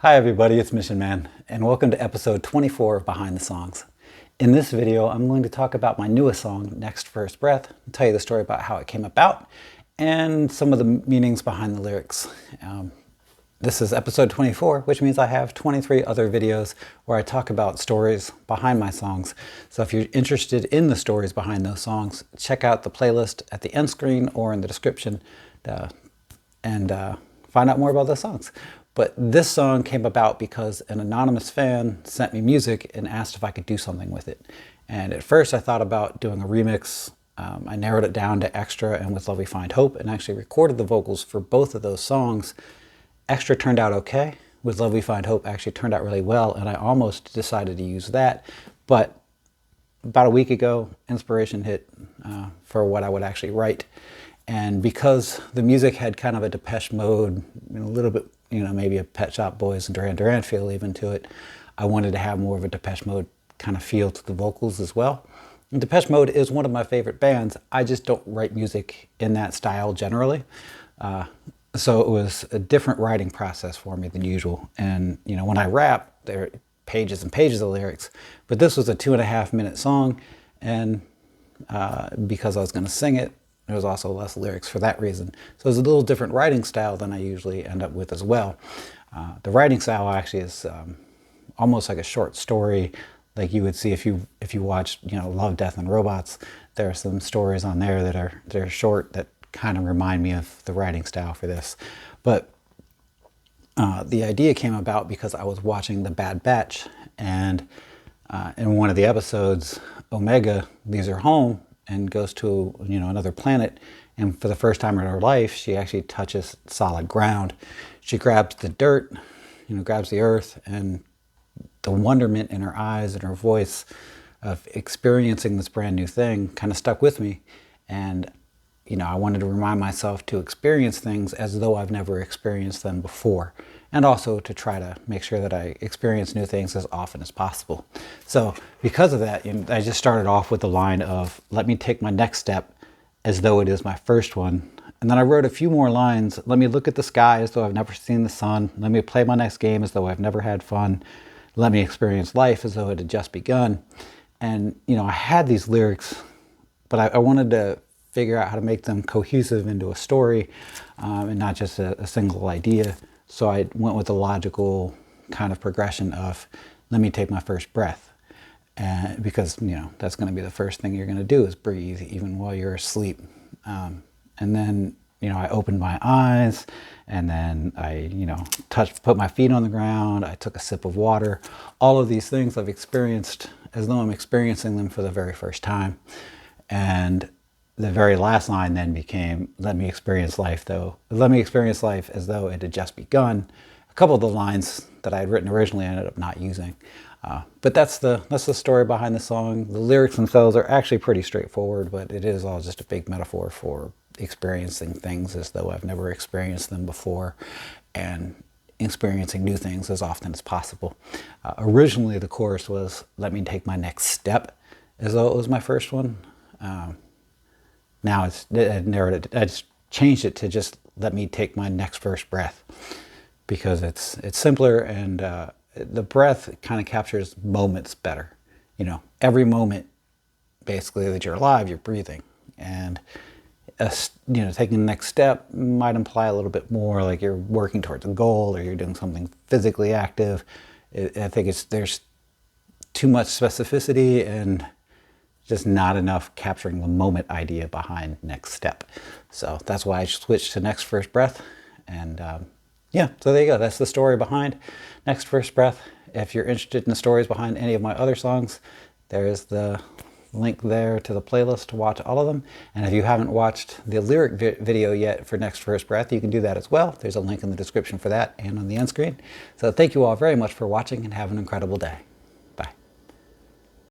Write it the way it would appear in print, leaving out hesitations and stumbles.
Hi everybody, it's Mission Man, and welcome to episode 24 of Behind the Songs. In this video, I'm going to talk about my newest song, Next First Breath, and tell you the story about how it came about, and some of the meanings behind the lyrics. This is episode 24, which means I have 23 other videos where I talk about stories behind my songs. So if you're interested in the stories behind those songs, check out the playlist at the end screen or in the description and find out more about those songs. But this song came about because an anonymous fan sent me music and asked if I could do something with it. And at first I thought about doing a remix. I narrowed it down to Extra and With Love We Find Hope, and actually recorded the vocals for both of those songs. Extra turned out okay. With Love We Find Hope actually turned out really well, and I almost decided to use that. But about a week ago, inspiration hit for what I would actually write. And because the music had kind of a Depeche Mode, a little bit, maybe a Pet Shop Boys and Duran Duran feel even to it, I wanted to have more of a Depeche Mode kind of feel to the vocals as well. And Depeche Mode is one of my favorite bands. I just don't write music in that style generally. So it was a different writing process for me than usual. And, when I rap, there are pages and pages of lyrics. But this was a 2.5-minute song. And because I was going to sing it, there was also less lyrics for that reason. So it's a little different writing style than I usually end up with as well. The writing style actually is almost like a short story, like you would see if you watched Love, Death, and Robots. There are some stories on there that are short that kind of remind me of the writing style for this. But the idea came about because I was watching The Bad Batch, and in one of the episodes, Omega leaves her home and goes to another planet, and for the first time in her life she actually touches solid ground. She grabs the dirt, grabs the earth, and the wonderment in her eyes and her voice of experiencing this brand new thing kind of stuck with me. And I wanted to remind myself to experience things as though I've never experienced them before, and also to try to make sure that I experience new things as often as possible. So because of that, I just started off with the line of, let me take my next step as though it is my first one. And then I wrote a few more lines. Let me look at the sky as though I've never seen the sun. Let me play my next game as though I've never had fun. Let me experience life as though it had just begun. And, I had these lyrics, but I wanted to figure out how to make them cohesive into a story and not just a single idea. So I went with the logical kind of progression of, let me take my first breath. Because, that's going to be the first thing you're going to do is breathe, even while you're asleep. And then, I opened my eyes, and then I, put my feet on the ground. I took a sip of water. All of these things I've experienced as though I'm experiencing them for the very first time. And the very last line then became, let me experience life as though it had just begun. A couple of the lines that I had written originally I ended up not using. But that's the story behind the song. The lyrics themselves are actually pretty straightforward, but it is all just a big metaphor for experiencing things as though I've never experienced them before, and experiencing new things as often as possible. Originally the chorus was, let me take my next step as though it was my first one. Now I just changed it to just let me take my next first breath, because it's simpler, and the breath kind of captures moments better. Every moment basically that you're alive, you're breathing, and taking the next step might imply a little bit more like you're working towards a goal, or you're doing something physically active. I think there's too much specificity and just not enough capturing the moment idea behind next step. So that's why I switched to Next First Breath. And so there you go. That's the story behind Next First Breath. If you're interested in the stories behind any of my other songs, there is the link there to the playlist to watch all of them. And if you haven't watched the lyric video yet for Next First Breath, you can do that as well. There's a link in the description for that and on the end screen. So thank you all very much for watching, and have an incredible day.